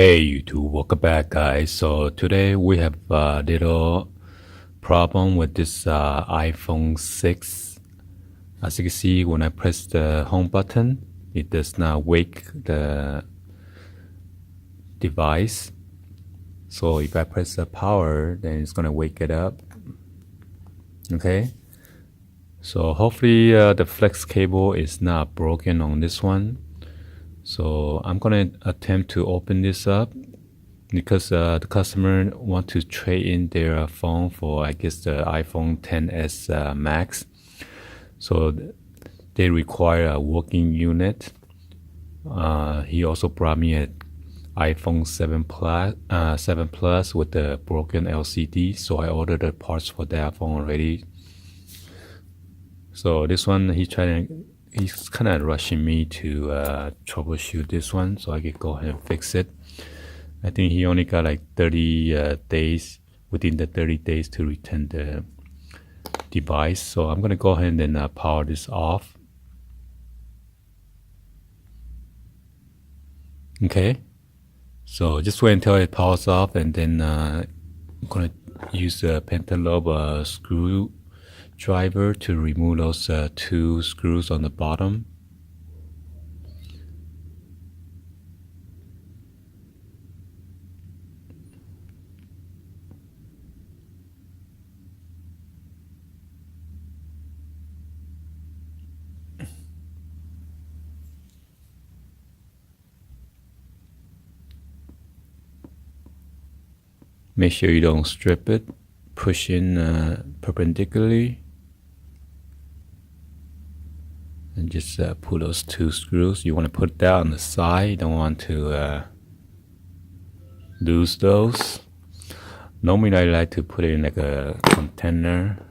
Hey YouTube, welcome back guys. So today we have a little problem with this iPhone 6. As you can see, when I press the home button, it does not wake the device. So if I press the power, then it's gonna wake it up. Okay. So hopefully the flex cable is not broken on this one. So I'm gonna attempt to open this up because the customer want to trade in their phone for, I guess, the iPhone XS Max. So they require a working unit. He also brought me an iPhone 7 Plus with the broken LCD. So I ordered the parts for that phone already. So this one, he's kind of rushing me to troubleshoot this one so I can go ahead and fix it. I think he only got like 30 days, within the 30 days to return the device. So I'm going to go ahead and power this off. Okay. So just wait until it powers off, and then I'm going to use the pentalobe screwdriver to remove those two screws on the bottom. Make sure you don't strip it. Push in perpendicularly. And just pull those two screws. You want to put that on the side. You don't want to lose those. Normally I like to put it in like a container.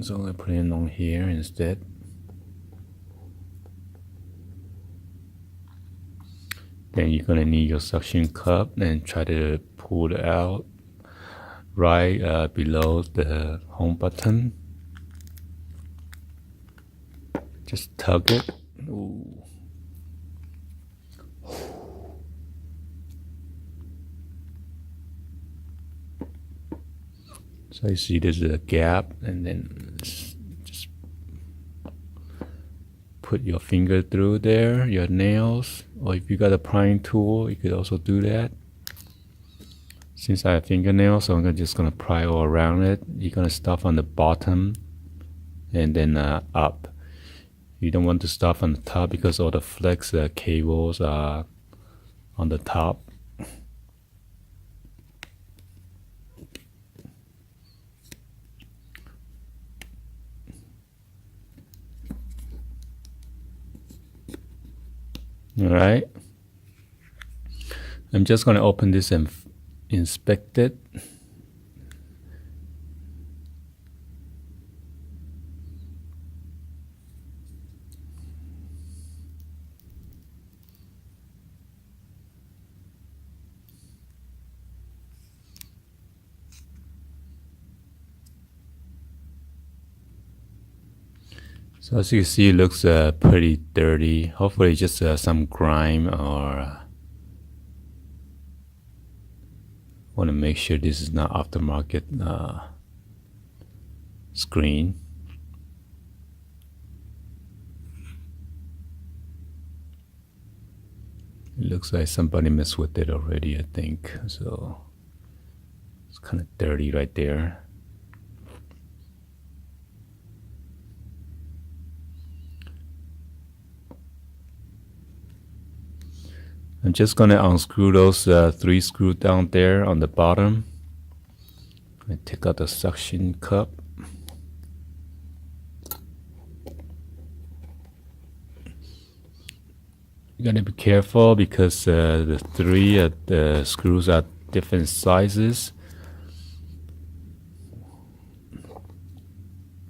So I'm going to put it on here instead. Then you're going to need your suction cup and try to pull it out right below the home button. Just tug it. Ooh. So you see there's a gap, and then just put your finger through there, your nails, or if you got a prying tool, you could also do that. Since I have fingernails, so I'm just gonna pry all around it. You're gonna start on the bottom and then up. You don't want to start on the top because all the flex cables are on the top. All right. I'm just going to open this and inspect it. So as you can see, it looks pretty dirty. Hopefully just some grime, or want to make sure this is not aftermarket screen. It looks like somebody messed with it already, I think. So it's kind of dirty right there. I'm just going to unscrew those 3 screws down there on the bottom and take out the suction cup. You gotta be careful because the 3 the screws are different sizes.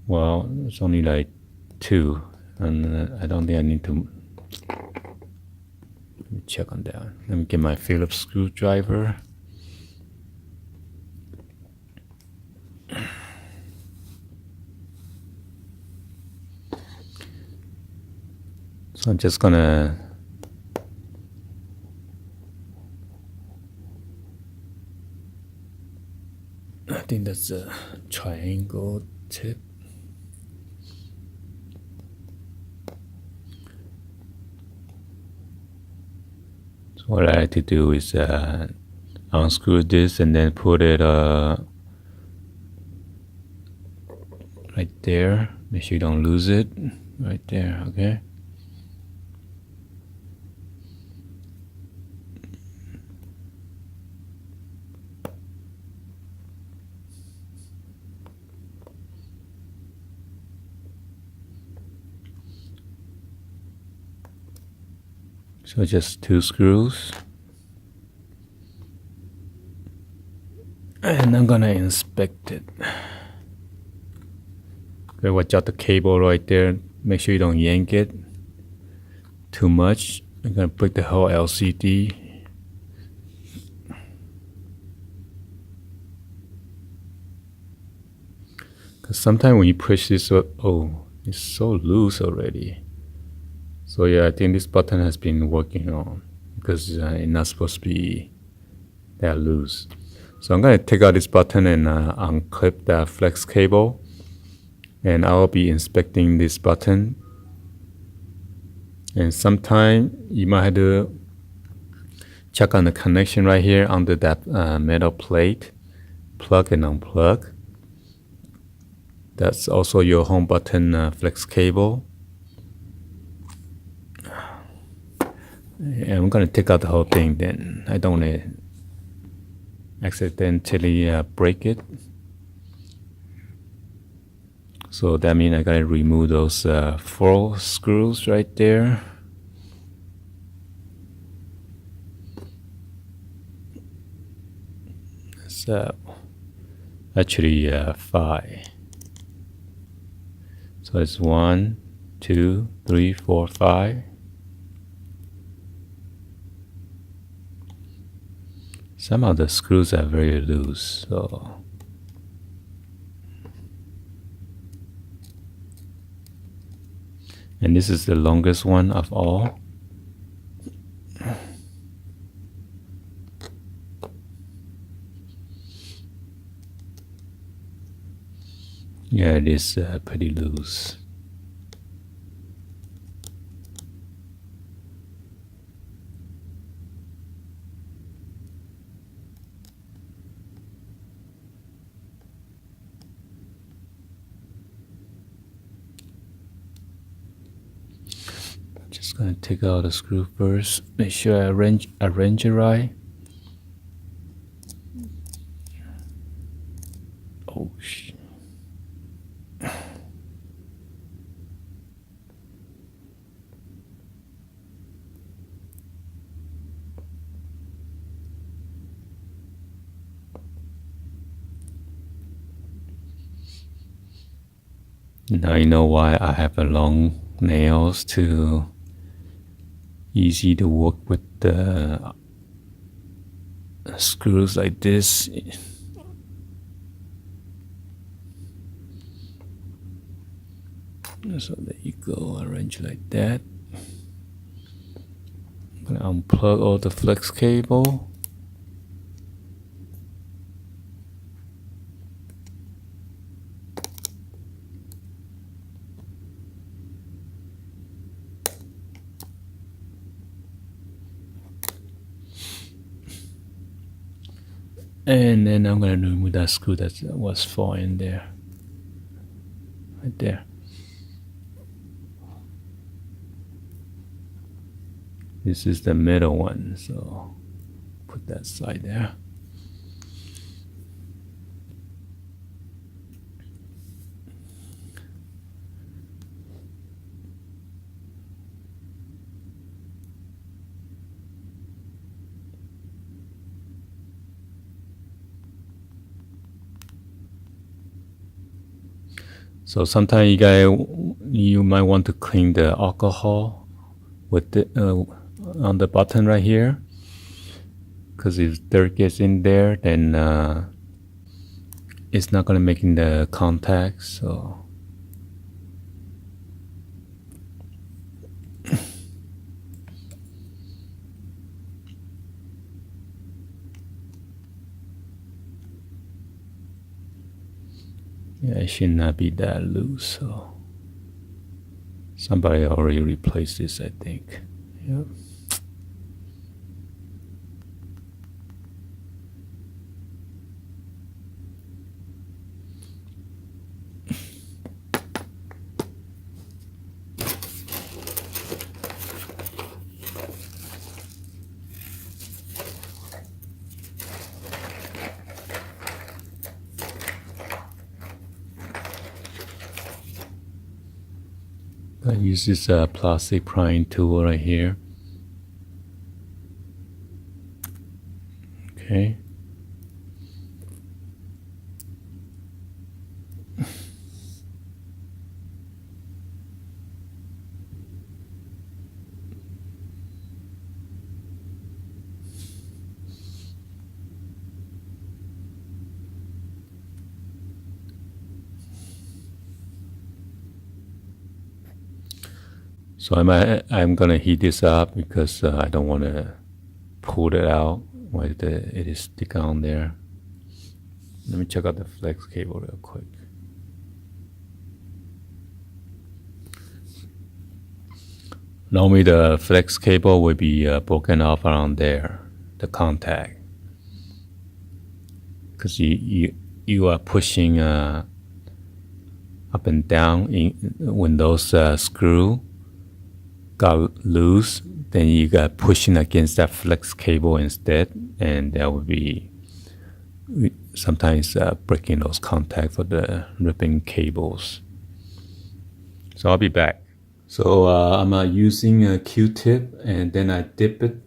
Well, it's only like 2, and I don't think I need to. Let me check on that. Let me get my Phillips screwdriver. So I'm just gonna that's a triangle tip. So what I like to do is unscrew this and then put it right there. Make sure you don't lose it. Right there, okay? So just 2 screws. And I'm gonna inspect it. Okay, watch out the cable right there. Make sure you don't yank it too much. I'm gonna break the whole LCD. Cause sometimes when you push this up, oh, it's so loose already. So yeah, I think this button has been working on because it's not supposed to be that loose. So I'm gonna take out this button and unclip that flex cable, and I'll be inspecting this button. And sometime you might have to check on the connection right here under that metal plate, plug and unplug. That's also your home button flex cable. And I'm gonna take out the whole thing then. I don't want to accidentally break it. So that means I gotta remove those 4 screws right there. So actually 5. So it's 1, 2, 3, 4, 5. Some of the screws are very loose, so and this is the longest one of all. Yeah, it is pretty loose. Just gonna take out the screw first. Make sure I arrange it right. Oh shit. Now you know why I have a long nails to easy to work with the screws like this. So there you go, arrange like that. I'm gonna unplug all the flex cable. And then I'm gonna remove that screw that was falling there. Right there. This is the middle one, so put that side there. So sometimes you might want to clean the alcohol with the on the button right here, because if dirt gets in there, then it's not gonna make the contact. So Yeah, it should not be that loose. So somebody already replaced this, I think. Yep. I use this plastic prying tool right here. Okay. So I'm gonna heat this up because I don't want to pull it out while it is stick on there. Let me check out the flex cable real quick. Normally the flex cable will be broken off around there, the contact, because you are pushing up and down when those screw got loose, then you got pushing against that flex cable instead, and that would be sometimes breaking those contacts for the ripping cables. So I'll be back. So I'm using a Q-tip, and then I dip it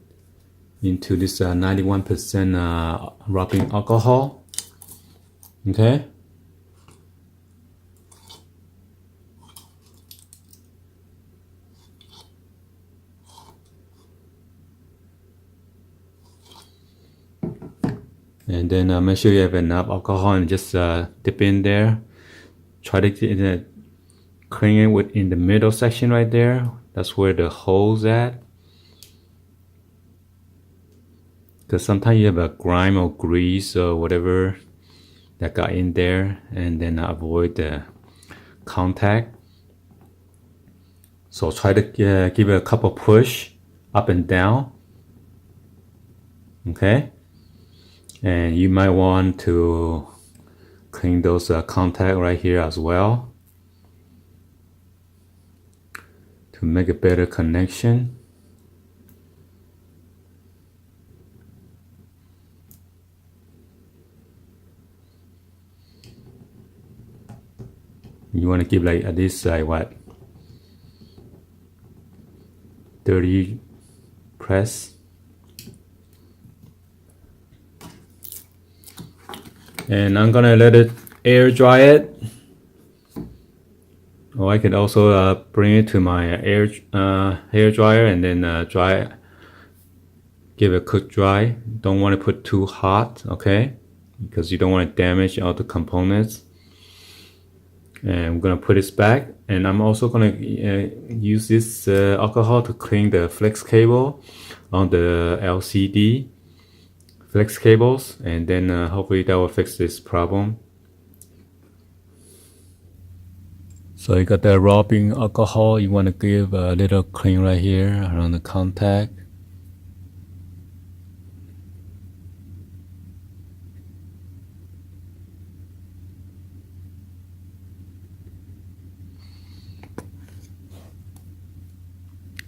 into this 91% rubbing alcohol. Okay. And then make sure you have enough alcohol and just dip in there. Try to clean it in the middle section right there. That's where the hole's at. Because sometimes you have a grime or grease or whatever that got in there, and then avoid the contact. So try to give it a couple push up and down. Okay. And you might want to clean those contact right here as well to make a better connection. You want to give like at least what, 30 press. And I'm gonna let it air dry it. Or I could also bring it to my hair dryer and then give it a quick dry. Don't want to put too hot, okay? Because you don't want to damage all the components. And I'm gonna put this back, and I'm also gonna use this alcohol to clean the flex cable on the LCD flex cables, and then hopefully that will fix this problem. So you got the rubbing alcohol. You want to give a little clean right here around the contact.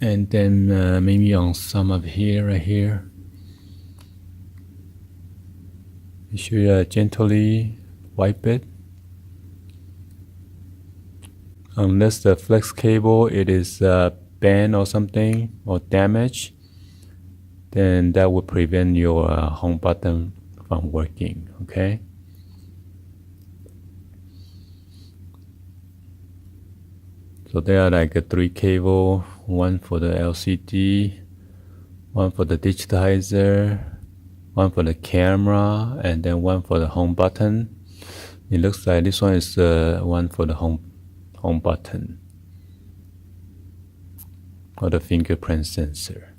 And then maybe on some of here, right here. You should gently wipe it. Unless the flex cable it is bent or something or damaged, then that will prevent your home button from working, okay? So there are like a 3 cable, one for the LCD, one for the digitizer, one for the camera, and then one for the home button. It looks like this one is one for the home button or the fingerprint sensor.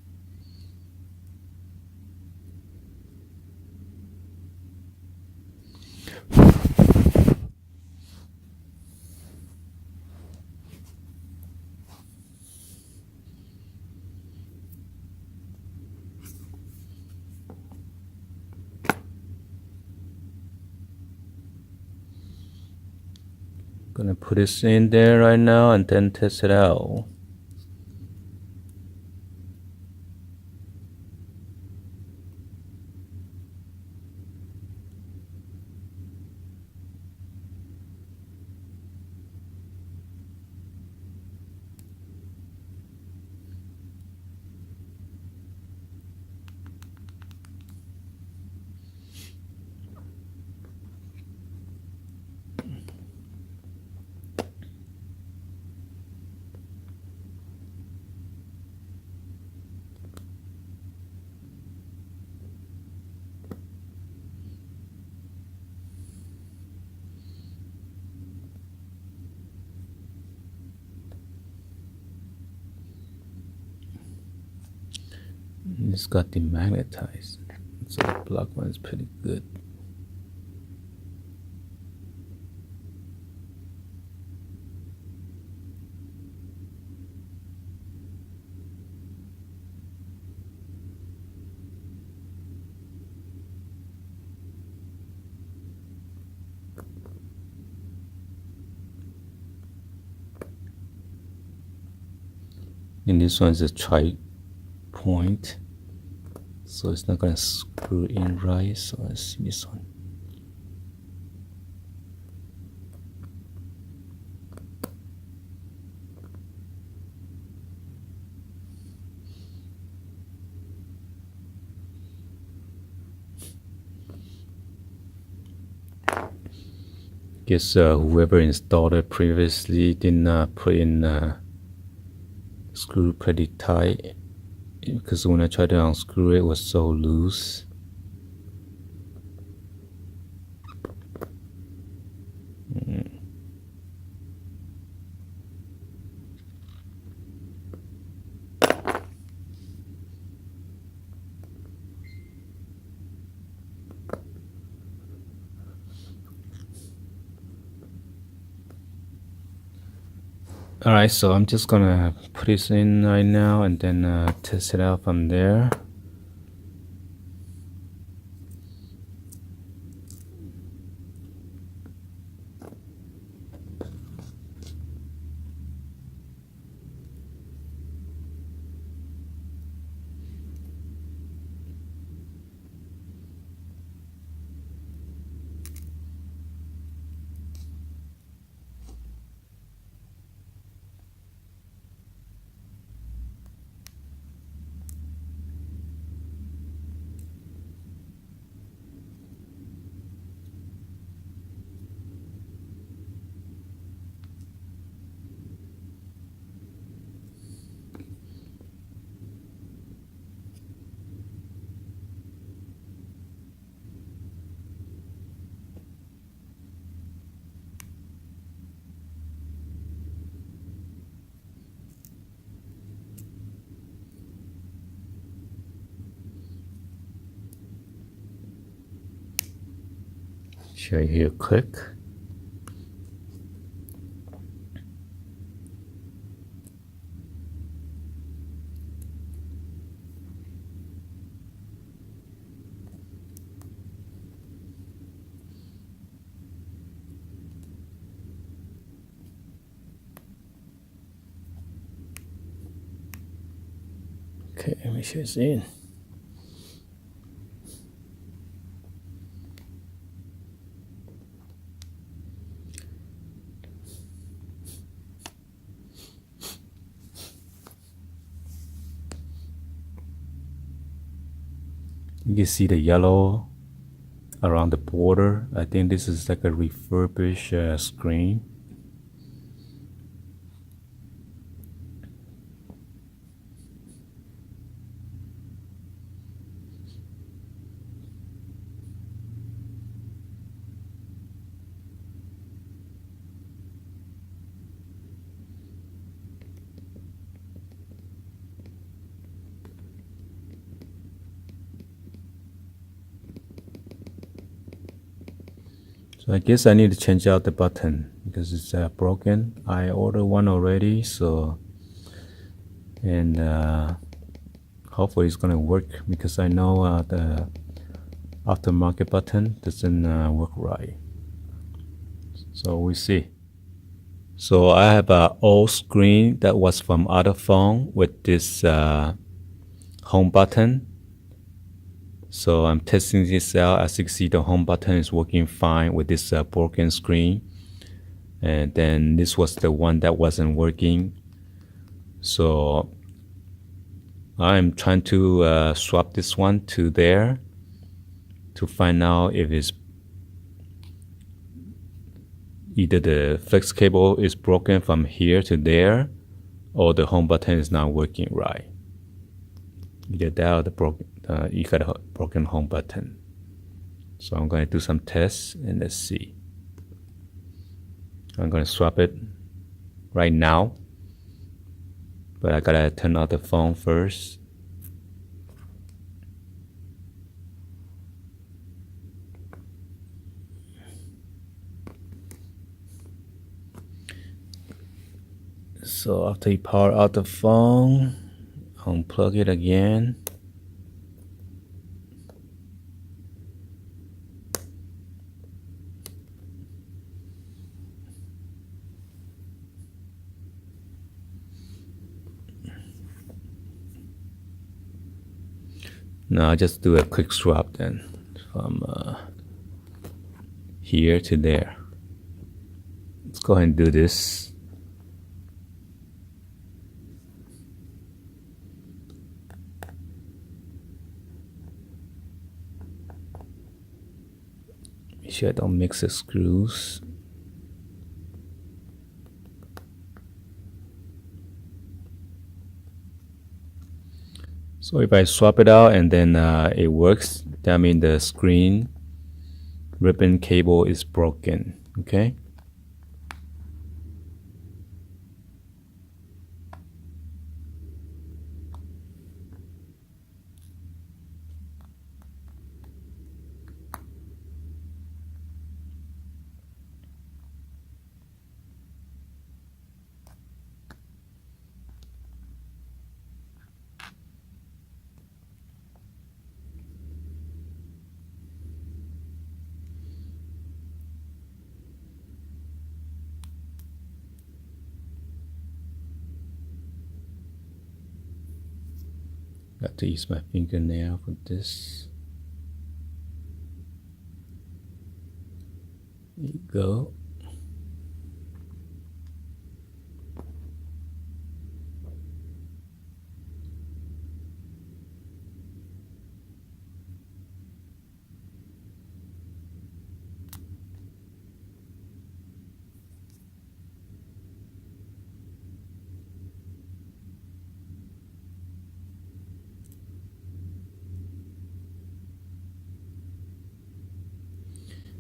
Gonna put this in there right now and then test it out. It's got demagnetized, so the black one is pretty good. And this one is a tri-point, so it's not gonna screw in right. So let's see this one. Guess whoever installed it previously did not put in screw pretty tight, because when I tried to unscrew it, it was so loose. Alright, so I'm just gonna put this in right now and then test it out from there. Show you here quick. Okay, let me show this in. You can see the yellow around the border. I think this is like a refurbished screen. So I guess I need to change out the button because it's broken. I ordered one already, so and hopefully it's gonna work, because I know the aftermarket button doesn't work right. So we see. So I have an old screen that was from other phone with this home button. So I'm testing this out. As you can see, the home button is working fine with this broken screen. And then this was the one that wasn't working. So I'm trying to swap this one to there to find out if it's either the flex cable is broken from here to there, or the home button is not working right. Either that or you got a broken home button. So I'm going to do some tests and let's see. I'm going to swap it right now, but I gotta turn off the phone first. So after you power out the phone, unplug it again. Now I'll just do a quick swap then from here to there. Let's go ahead and do this. Make sure I don't mix the screws. So if I swap it out and then it works, that means the screen ribbon cable is broken. Okay. Got to use my fingernail for this. There you go.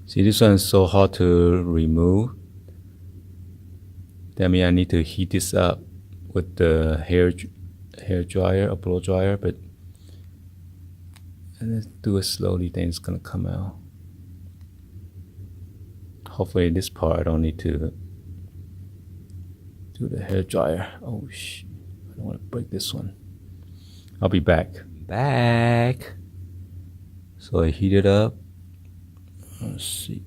See, this one is so hard to remove. That means I need to heat this up with the hair dryer or blow dryer, but and then do it slowly, then it's gonna come out. Hopefully this part I don't need to do the hair dryer. Oh shit, I don't want to break this one. I'll be back. So I heat it up. Let's see.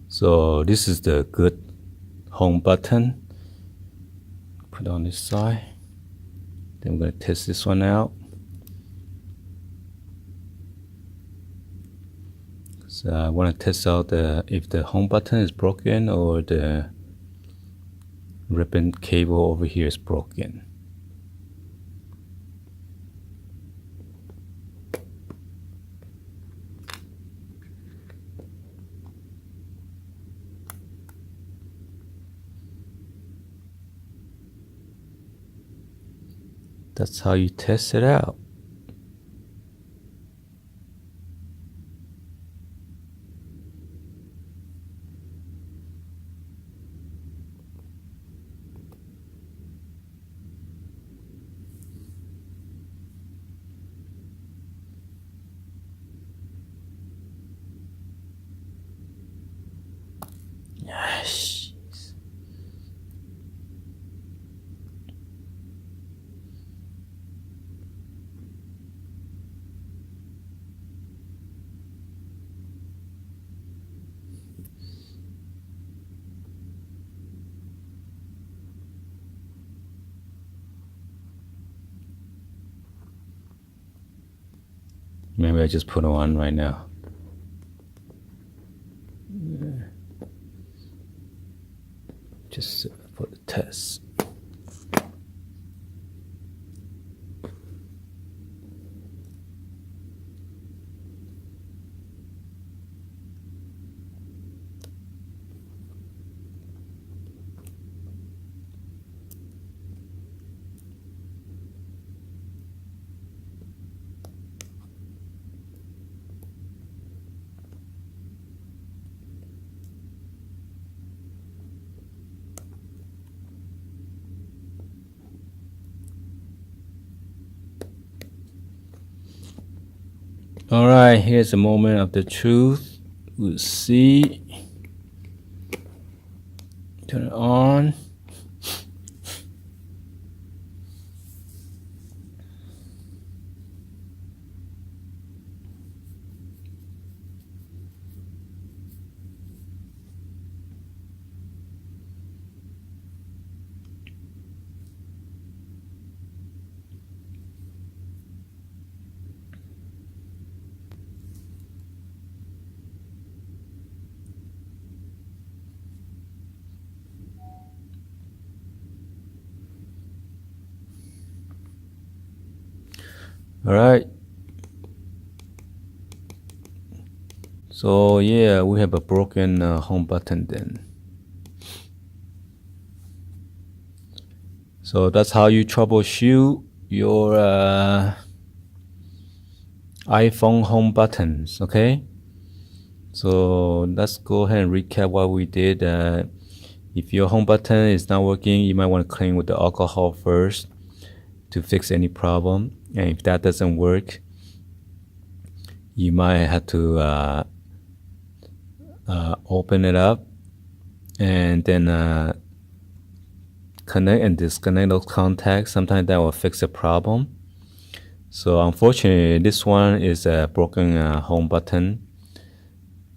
So this is the good home button. Put on this side. Then I'm going to test this one out. So I want to test out if the home button is broken or the ribbon cable over here is broken. that's how you test it out. Yes. Maybe I just put it on right now. Just for the test. All right, here's the moment of the truth. We'll see. Turn it on. All right. So yeah, we have a broken home button then. So that's how you troubleshoot your iPhone home buttons, okay? So let's go ahead and recap what we did. If your home button is not working, you might want to clean with the alcohol first to fix any problem. And if that doesn't work, you might have to open it up and then connect and disconnect those contacts. Sometimes that will fix the problem. So unfortunately, this one is a broken home button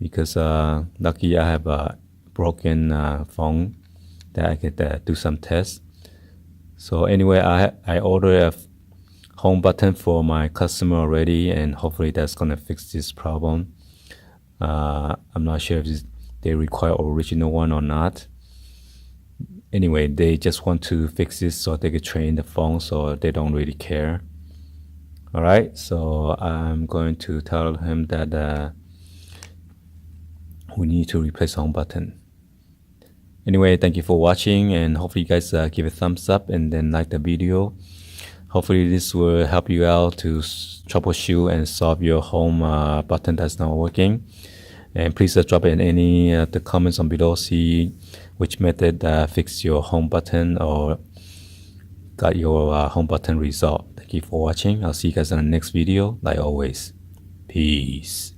because lucky I have a broken phone that I could do some tests. So anyway, I ordered a home button for my customer already, and hopefully that's gonna fix this problem. I'm not sure if they require original one or not. Anyway, they just want to fix this so they could train the phone, so they don't really care. All right, so I'm going to tell him that we need to replace the home button. Anyway, thank you for watching, and hopefully you guys give a thumbs up and then like the video. Hopefully this will help you out to troubleshoot and solve your home button that's not working. And please drop in any the comments on below, see which method fixed your home button or got your home button resolved. Thank you for watching. I'll see you guys in the next video. Like always, peace.